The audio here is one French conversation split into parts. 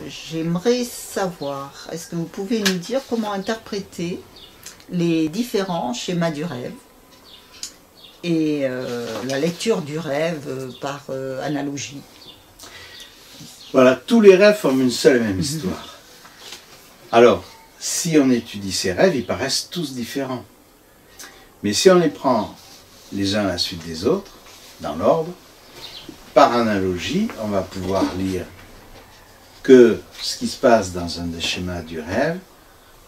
j'aimerais savoir, est-ce que vous pouvez nous dire comment interpréter les différents schémas du rêve et la lecture du rêve par analogie? Voilà, tous les rêves forment une seule et même histoire. Alors, si on étudie ces rêves, ils paraissent tous différents. Mais si on les prend les uns à la suite des autres, dans l'ordre, par analogie, on va pouvoir lire que ce qui se passe dans un des schémas du rêve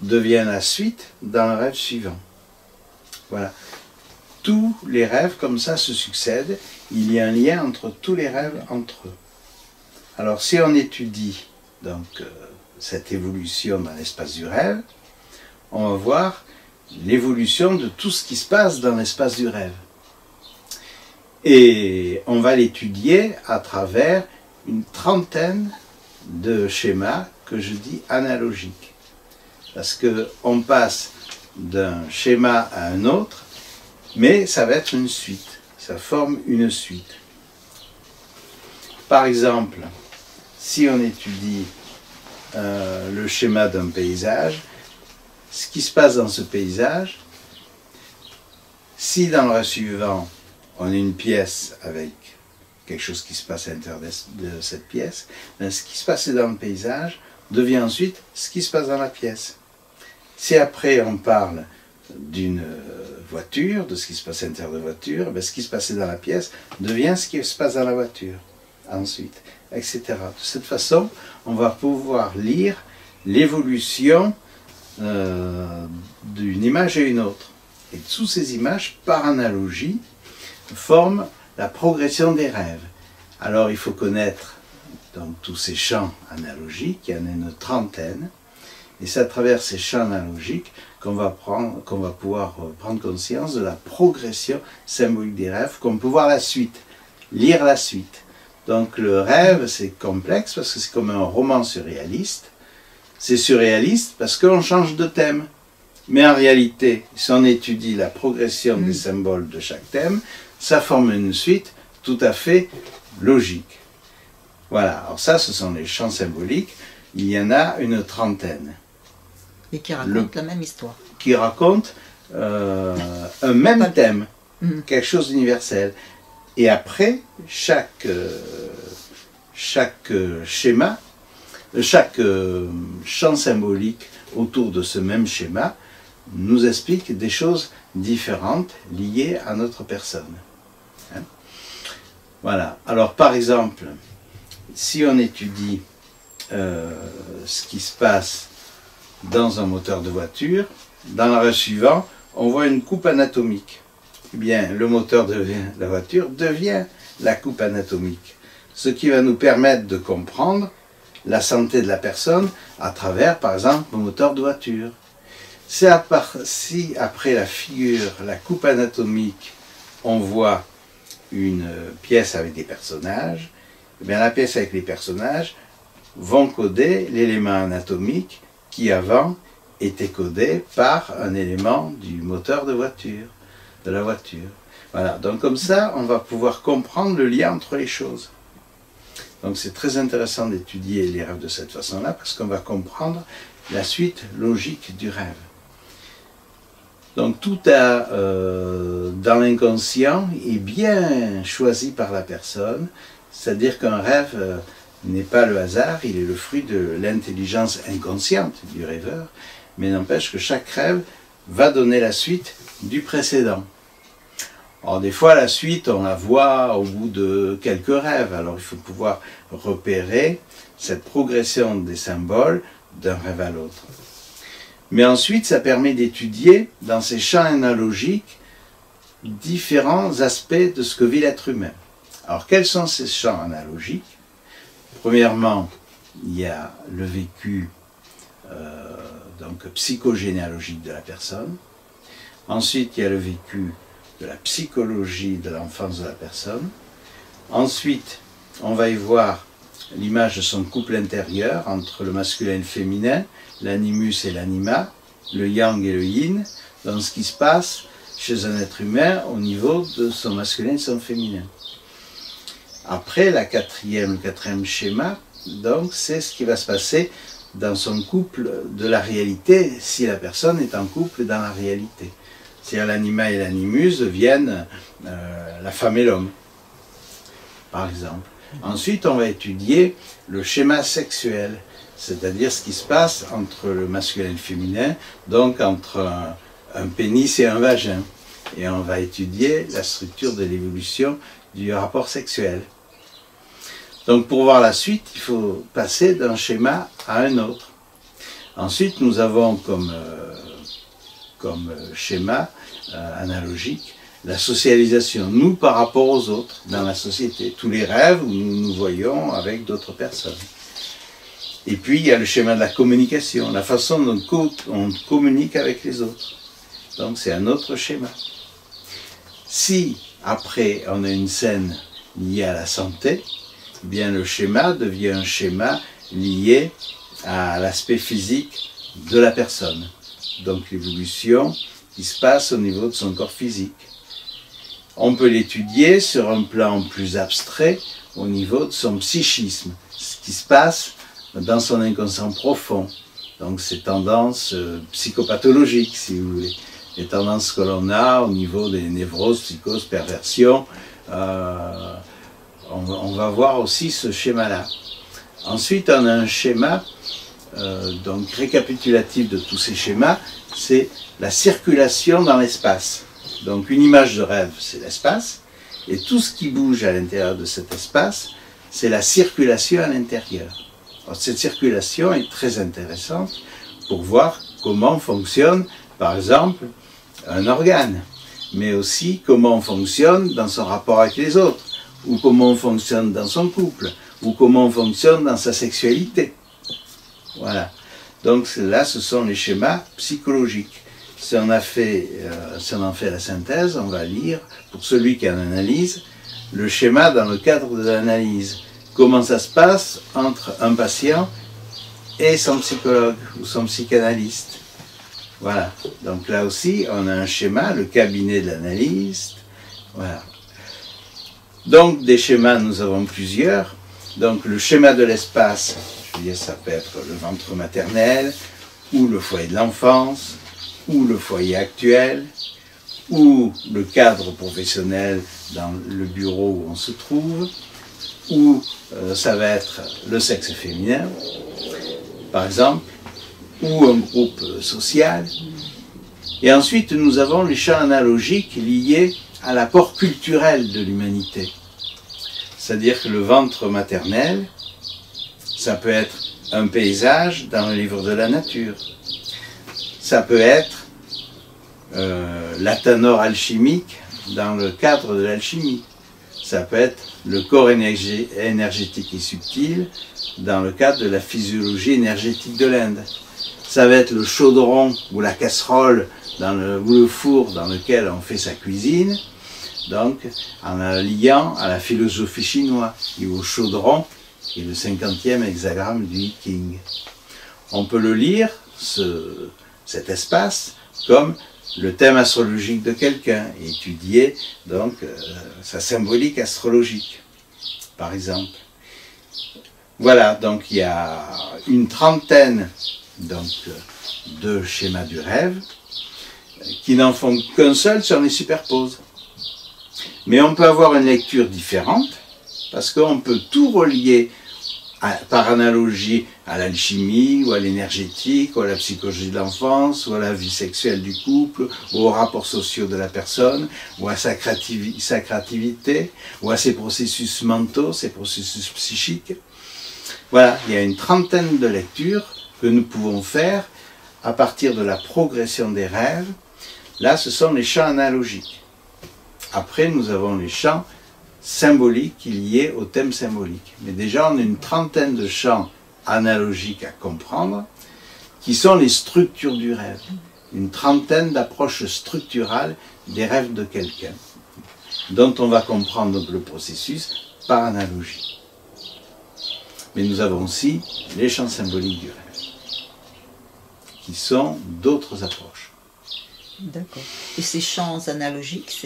devient la suite dans le rêve suivant. Voilà. Tous les rêves comme ça se succèdent. Il y a un lien entre tous les rêves entre eux. Alors si on étudie donc cette évolution dans l'espace du rêve, on va voir l'évolution de tout ce qui se passe dans l'espace du rêve. Et on va l'étudier à travers une trentaine de schémas que je dis analogiques. Parce qu'on passe d'un schéma à un autre, mais ça va être une suite. Ça forme une suite. Par exemple, si on étudie le schéma d'un paysage, ce qui se passe dans ce paysage, si dans le rêve suivant, on a une pièce avec quelque chose qui se passe à l'intérieur de cette pièce, ben ce qui se passait dans le paysage devient ensuite ce qui se passe dans la pièce. Si après on parle d'une voiture, de ce qui se passe à l'intérieur de la voiture, ben ce qui se passait dans la pièce devient ce qui se passe dans la voiture, ensuite, etc. De cette façon, on va pouvoir lire l'évolution d'une image à une autre. Et toutes ces images, par analogie, forment la progression des rêves. Alors il faut connaître donc, tous ces champs analogiques, il y en a une trentaine, et c'est à travers ces champs analogiques qu'on va pouvoir prendre conscience de la progression symbolique des rêves, qu'on peut voir la suite, lire la suite. Donc le rêve, c'est complexe parce que c'est comme un roman surréaliste. C'est surréaliste parce qu'on change de thème. Mais en réalité, si on étudie la progression des symboles de chaque thème, ça forme une suite tout à fait logique. Voilà, alors ça, ce sont les champs symboliques. Il y en a une trentaine. Et qui racontent la même histoire. Qui racontent un même thème, quelque chose d'universel. Et après, chaque schéma, chaque champ symbolique autour de ce même schéma nous explique des choses différentes liées à notre personne. Hein? Voilà. Alors par exemple, si on étudie ce qui se passe dans un moteur de voiture, dans le rêve suivant, on voit une coupe anatomique. Eh bien, le moteur de la voiture devient la coupe anatomique, ce qui va nous permettre de comprendre la santé de la personne à travers, par exemple, le moteur de voiture. Si après la figure, la coupe anatomique, on voit une pièce avec des personnages, eh bien, la pièce avec les personnages vont coder l'élément anatomique qui avant était codé par un élément du moteur de voiture, de la voiture. Voilà, donc comme ça, on va pouvoir comprendre le lien entre les choses. Donc c'est très intéressant d'étudier les rêves de cette façon-là, parce qu'on va comprendre la suite logique du rêve. Donc tout dans l'inconscient est bien choisi par la personne, c'est-à-dire qu'un rêve n'est pas le hasard, il est le fruit de l'intelligence inconsciente du rêveur, mais n'empêche que chaque rêve va donner la suite du précédent. Alors des fois la suite on la voit au bout de quelques rêves, alors il faut pouvoir repérer cette progression des symboles d'un rêve à l'autre. Mais ensuite ça permet d'étudier dans ces champs analogiques différents aspects de ce que vit l'être humain. Alors quels sont ces champs analogiques? Premièrement, il y a le vécu donc psychogénéalogique de la personne. Ensuite, il y a le vécu de la psychologie de l'enfance de la personne. Ensuite, on va y voir l'image de son couple intérieur entre le masculin et le féminin, l'animus et l'anima, le yang et le yin, dans ce qui se passe chez un être humain au niveau de son masculin et son féminin. Après, le quatrième schéma, donc c'est ce qui va se passer dans son couple de la réalité, si la personne est en couple dans la réalité. C'est-à-dire l'anima et l'animus deviennent la femme et l'homme, par exemple. Ensuite, on va étudier le schéma sexuel, c'est-à-dire ce qui se passe entre le masculin et le féminin, donc entre un pénis et un vagin. Et on va étudier la structure de l'évolution du rapport sexuel. Donc pour voir la suite, il faut passer d'un schéma à un autre. Ensuite, nous avons comme schéma analogique la socialisation, nous par rapport aux autres dans la société, tous les rêves où nous nous voyons avec d'autres personnes. Et puis il y a le schéma de la communication, la façon dont on communique avec les autres. Donc c'est un autre schéma. Si après on a une scène liée à la santé, eh bien le schéma devient un schéma lié à l'aspect physique de la personne. Donc l'évolution qui se passe au niveau de son corps physique. On peut l'étudier sur un plan plus abstrait au niveau de son psychisme, ce qui se passe dans son inconscient profond. Donc ces tendances psychopathologiques, si vous voulez. Les tendances que l'on a au niveau des névroses, psychoses, perversions. On va voir aussi ce schéma-là. Ensuite, on a un schéma donc récapitulatif de tous ces schémas, c'est la circulation dans l'espace. Donc une image de rêve, c'est l'espace, et tout ce qui bouge à l'intérieur de cet espace, c'est la circulation à l'intérieur. Cette circulation est très intéressante pour voir comment fonctionne, par exemple, un organe, mais aussi comment on fonctionne dans son rapport avec les autres, ou comment on fonctionne dans son couple, ou comment on fonctionne dans sa sexualité. Voilà. Donc là, ce sont les schémas psychologiques. Si on en fait la synthèse, on va lire, pour celui qui en analyse, le schéma dans le cadre de l'analyse. Comment ça se passe entre un patient et son psychologue ou son psychanalyste. Voilà. Donc là aussi, on a un schéma, le cabinet de l'analyste. Voilà. Donc des schémas, nous avons plusieurs. Donc le schéma de l'espace, je veux dire, ça peut être le ventre maternel, ou le foyer de l'enfance, ou le foyer actuel, ou le cadre professionnel dans le bureau où on se trouve, ou ça va être le sexe féminin, par exemple, ou un groupe social. Et ensuite, nous avons les champs analogiques liés à l'apport culturel de l'humanité. C'est-à-dire que le ventre maternel, ça peut être un paysage dans le livre de la nature. Ça peut être la tanore alchimique dans le cadre de l'alchimie. Ça peut être le corps énergétique et subtil dans le cadre de la physiologie énergétique de l'Inde. Ça va être le chaudron ou la casserole ou le four dans lequel on fait sa cuisine, donc en la liant à la philosophie chinoise et au chaudron, qui est le 50e hexagramme du I Ching. On peut le lire, cet espace, comme le thème astrologique de quelqu'un, et étudier donc sa symbolique astrologique, par exemple. Voilà, donc il y a une trentaine de schémas du rêve qui n'en font qu'un seul si on les superpose. Mais on peut avoir une lecture différente parce qu'on peut tout relier par analogie à l'alchimie, ou à l'énergétique, ou à la psychologie de l'enfance, ou à la vie sexuelle du couple, ou aux rapports sociaux de la personne, ou à sa créativité, ou à ses processus mentaux, ses processus psychiques. Voilà, il y a une trentaine de lectures que nous pouvons faire à partir de la progression des rêves. Là, ce sont les champs analogiques. Après, nous avons les champs symboliques liés au thème symbolique. Mais déjà, on a une trentaine de champs analogiques à comprendre, qui sont les structures du rêve. Une trentaine d'approches structurales des rêves de quelqu'un, dont on va comprendre donc le processus par analogie. Mais nous avons aussi les champs symboliques du rêve, qui sont d'autres approches. D'accord. Et ces champs analogiques,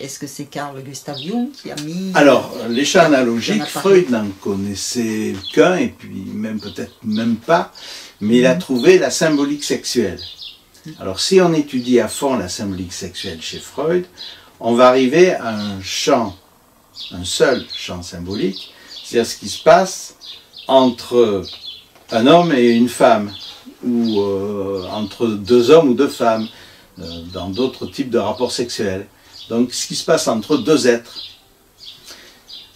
est-ce que c'est Carl Gustav Jung qui a mis... Alors, les champs Il y en analogiques, a parlé. Freud n'en connaissait qu'un, et puis même peut-être même pas, mais il a trouvé la symbolique sexuelle. Alors, si on étudie à fond la symbolique sexuelle chez Freud, on va arriver à un champ, un seul champ symbolique, c'est-à-dire ce qui se passe entre un homme et une femme, ou entre deux hommes ou deux femmes, dans d'autres types de rapports sexuels. Donc, ce qui se passe entre deux êtres.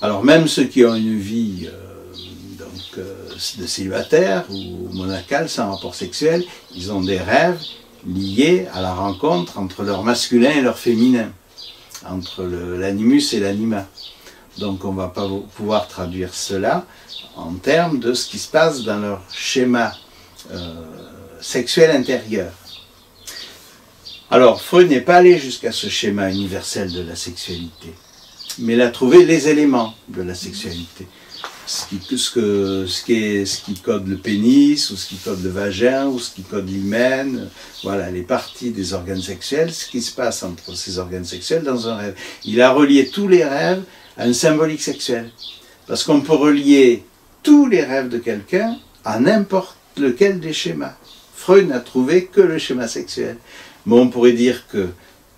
Alors, même ceux qui ont une vie de célibataire ou monacale, sans rapport sexuel, ils ont des rêves liés à la rencontre entre leur masculin et leur féminin, entre l'animus et l'anima. Donc, on ne va pas pouvoir traduire cela en termes de ce qui se passe dans leur schéma sexuel intérieur. Alors, Freud n'est pas allé jusqu'à ce schéma universel de la sexualité, mais il a trouvé les éléments de la sexualité. Ce qui code le pénis, ou ce qui code le vagin, ou ce qui code l'hymen, voilà, les parties des organes sexuels, ce qui se passe entre ces organes sexuels dans un rêve. Il a relié tous les rêves à une symbolique sexuelle. Parce qu'on peut relier tous les rêves de quelqu'un à n'importe lequel des schémas. Freud n'a trouvé que le schéma sexuel. Mais on pourrait dire que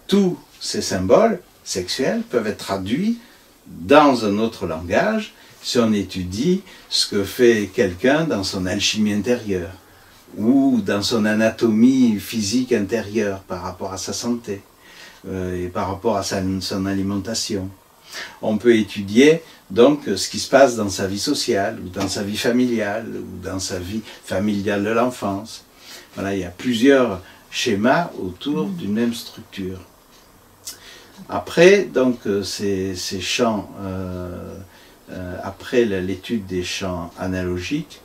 tous ces symboles sexuels peuvent être traduits dans un autre langage si on étudie ce que fait quelqu'un dans son alchimie intérieure ou dans son anatomie physique intérieure par rapport à sa santé et par rapport à son alimentation. On peut étudier donc ce qui se passe dans sa vie sociale ou dans sa vie familiale ou dans sa vie familiale de l'enfance. Voilà, il y a plusieurs schémas autour d'une même structure. Après, donc, ces champs, après l'étude des champs analogiques,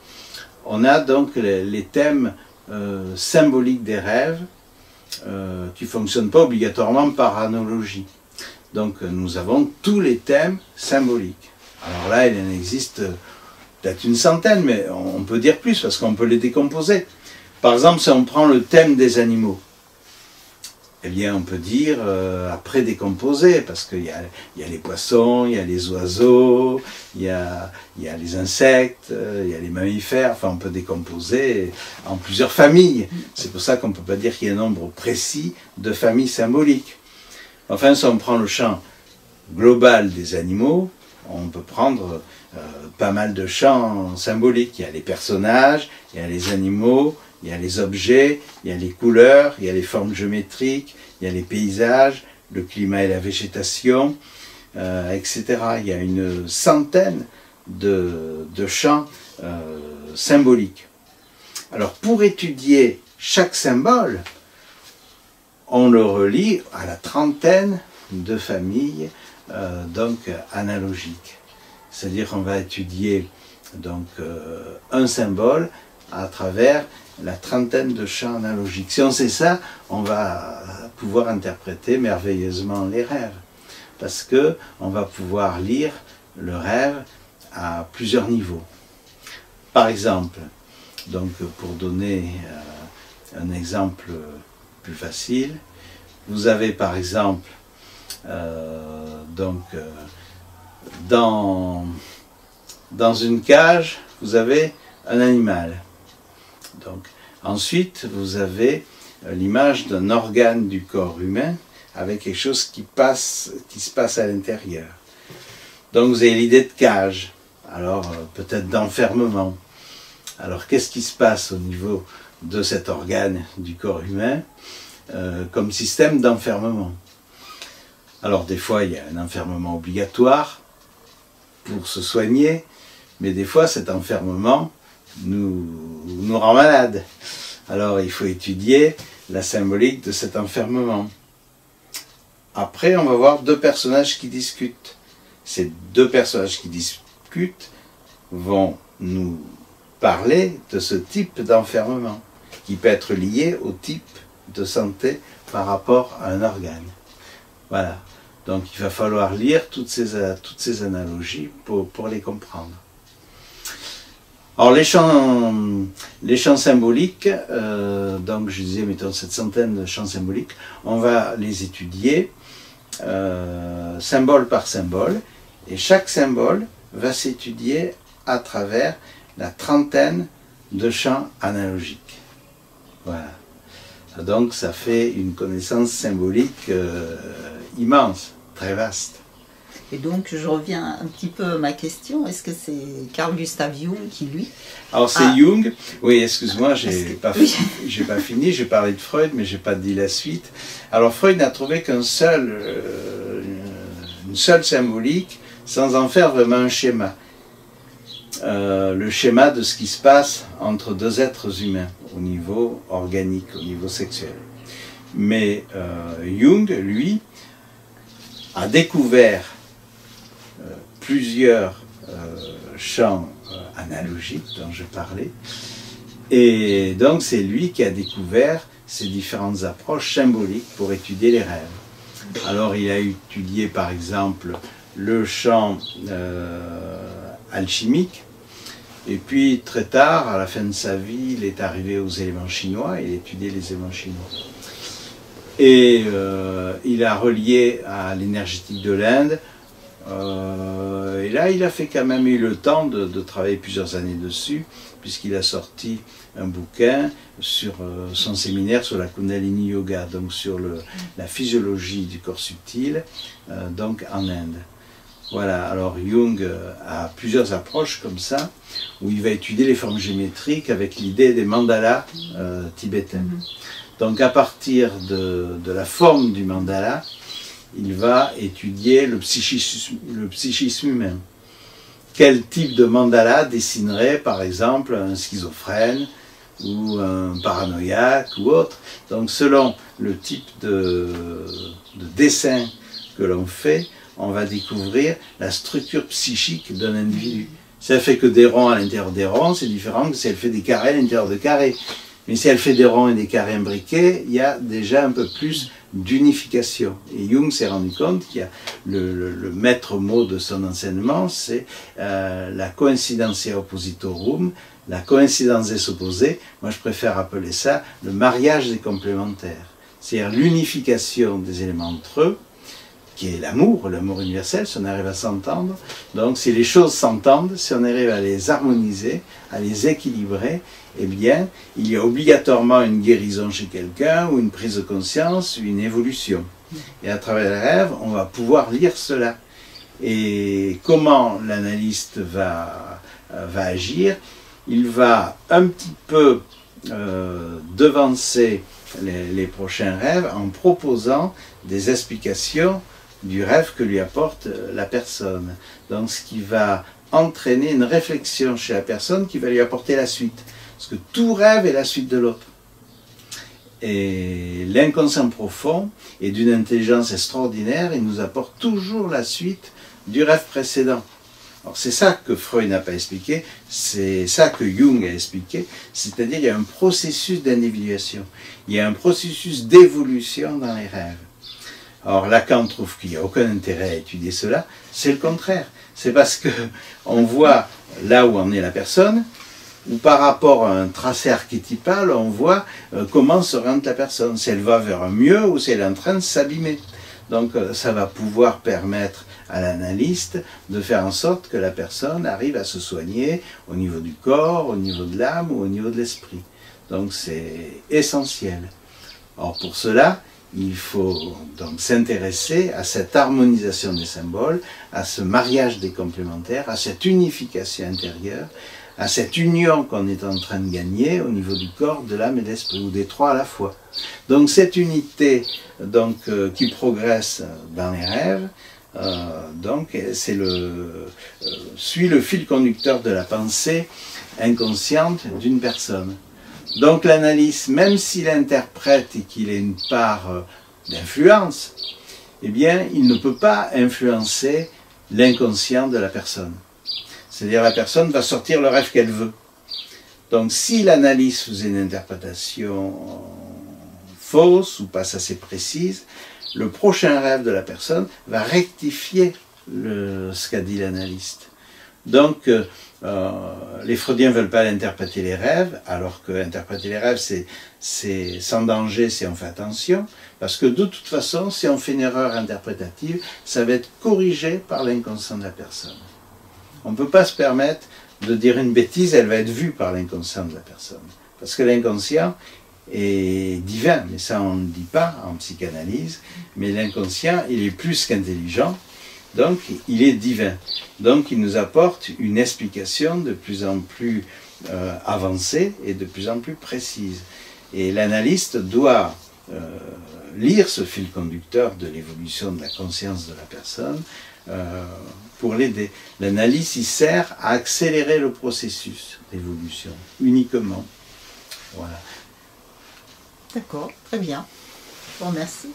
on a donc les thèmes symboliques des rêves qui ne fonctionnent pas obligatoirement par analogie. Donc nous avons tous les thèmes symboliques. Alors là, il en existe peut-être une centaine, mais on peut dire plus parce qu'on peut les décomposer. Par exemple, si on prend le thème des animaux, eh bien on peut dire après décomposer, parce qu'il y a les poissons, il y a les oiseaux, il y a les insectes, il y a les mammifères, enfin on peut décomposer en plusieurs familles. C'est pour ça qu'on ne peut pas dire qu'il y a un nombre précis de familles symboliques. Enfin, si on prend le champ global des animaux, on peut prendre pas mal de champs symboliques. Il y a les personnages, il y a les animaux, il y a les objets, il y a les couleurs, il y a les formes géométriques, il y a les paysages, le climat et la végétation, etc. Il y a une centaine de champs symboliques. Alors, pour étudier chaque symbole, on le relie à la trentaine de familles donc analogiques. C'est-à-dire qu'on va étudier donc un symbole à travers la trentaine de champs analogiques. Si on sait ça, on va pouvoir interpréter merveilleusement les rêves. Parce qu'on va pouvoir lire le rêve à plusieurs niveaux. Par exemple, donc pour donner un exemple plus facile, vous avez par exemple dans une cage, vous avez un animal. Donc, ensuite, vous avez l'image d'un organe du corps humain avec quelque chose qui se passe à l'intérieur. Donc, vous avez l'idée de cage, alors peut-être d'enfermement. Alors, qu'est-ce qui se passe au niveau de cet organe du corps humain comme système d'enfermement? Alors, des fois, il y a un enfermement obligatoire pour se soigner, mais des fois, cet enfermement nous rend malades. Alors, il faut étudier la symbolique de cet enfermement. Après, on va voir deux personnages qui discutent. Ces deux personnages qui discutent vont nous parler de ce type d'enfermement, qui peut être lié au type de santé par rapport à un organe. Voilà. Donc, il va falloir lire toutes ces analogies pour les comprendre. Alors, les champs Les champs symboliques, donc je disais, mettons cette centaine de champs symboliques, on va les étudier symbole par symbole, et chaque symbole va s'étudier à travers la trentaine de champs analogiques. Voilà. Donc ça fait une connaissance symbolique immense, très vaste. Et donc je reviens un petit peu à ma question, est-ce que c'est Carl Gustav Jung qui lui... Alors c'est Jung, oui excuse-moi, j'ai pas fini, j'ai parlé de Freud mais j'ai pas dit la suite. Alors Freud n'a trouvé une seule symbolique sans en faire vraiment un schéma. Le schéma de ce qui se passe entre deux êtres humains au niveau organique, au niveau sexuel. Mais Jung, lui, a découvert plusieurs champs analogiques dont je parlais, et donc c'est lui qui a découvert ces différentes approches symboliques pour étudier les rêves. Alors il a étudié par exemple le champ alchimique, et puis très tard, à la fin de sa vie, il est arrivé aux éléments chinois, il a étudié les éléments chinois. Et il a relié à l'énergétique de l'Inde, et là il a fait quand même eu le temps de travailler plusieurs années dessus, puisqu'il a sorti un bouquin sur son séminaire sur la Kundalini Yoga, donc sur la physiologie du corps subtil, donc en Inde. Voilà, alors Jung a plusieurs approches comme ça, où il va étudier les formes géométriques avec l'idée des mandalas tibétains. Donc à partir de la forme du mandala, il va étudier le psychisme humain. Quel type de mandala dessinerait par exemple un schizophrène ou un paranoïaque ou autre. Donc selon le type de dessin que l'on fait, on va découvrir la structure psychique d'un individu. Si elle fait que des ronds à l'intérieur des ronds, c'est différent que si elle fait des carrés à l'intérieur de carrés. Mais si elle fait des ronds et des carrés imbriqués, il y a déjà un peu plus d'unification. Et Jung s'est rendu compte qu'il y a le maître mot de son enseignement, c'est la coincidentia oppositorum, la coïncidence des opposés. Moi je préfère appeler ça le mariage des complémentaires. C'est-à-dire l'unification des éléments entre eux, qui est l'amour universel, si on arrive à s'entendre. Donc si les choses s'entendent, si on arrive à les harmoniser, à les équilibrer, eh bien, il y a obligatoirement une guérison chez quelqu'un, ou une prise de conscience, une évolution. Et à travers les rêves, on va pouvoir lire cela. Et comment l'analyste va agir? Il va un petit peu devancer les prochains rêves en proposant des explications du rêve que lui apporte la personne. Donc ce qui va entraîner une réflexion chez la personne qui va lui apporter la suite. Parce que tout rêve est la suite de l'autre. Et l'inconscient profond est d'une intelligence extraordinaire, il nous apporte toujours la suite du rêve précédent. Alors c'est ça que Freud n'a pas expliqué, c'est ça que Jung a expliqué, c'est-à-dire il y a un processus d'individuation, il y a un processus d'évolution dans les rêves. Alors Lacan trouve qu'il n'y a aucun intérêt à étudier cela, c'est le contraire. C'est parce qu'on voit là où en est la personne, ou par rapport à un tracé archétypal, on voit comment se rend la personne, si elle va vers un mieux ou si elle est en train de s'abîmer. Donc ça va pouvoir permettre à l'analyste de faire en sorte que la personne arrive à se soigner au niveau du corps, au niveau de l'âme ou au niveau de l'esprit. Donc c'est essentiel. Or pour cela, il faut donc s'intéresser à cette harmonisation des symboles, à ce mariage des complémentaires, à cette unification intérieure, à cette union qu'on est en train de gagner au niveau du corps, de l'âme et de l'esprit, ou des trois à la fois. Donc cette unité qui progresse dans les rêves, suit le fil conducteur de la pensée inconsciente d'une personne. Donc l'analyste, même s'il interprète et qu'il ait une part d'influence, eh bien il ne peut pas influencer l'inconscient de la personne. C'est-à-dire la personne va sortir le rêve qu'elle veut. Donc si l'analyste faisait une interprétation fausse ou pas assez précise, le prochain rêve de la personne va rectifier ce qu'a dit l'analyste. Donc les Freudiens ne veulent pas interpréter les rêves, alors que interpréter les rêves, c'est sans danger si on fait attention, parce que de toute façon, si on fait une erreur interprétative, ça va être corrigé par l'inconscient de la personne. On ne peut pas se permettre de dire une bêtise, elle va être vue par l'inconscient de la personne. Parce que l'inconscient est divin, mais ça on ne dit pas en psychanalyse, mais l'inconscient, il est plus qu'intelligent, donc il est divin. Donc il nous apporte une explication de plus en plus avancée et de plus en plus précise. Et l'analyste doit lire ce fil conducteur de l'évolution de la conscience de la personne pour l'aider. L'analyse, il sert à accélérer le processus d'évolution, uniquement. Voilà. D'accord, très bien. Je vous remercie.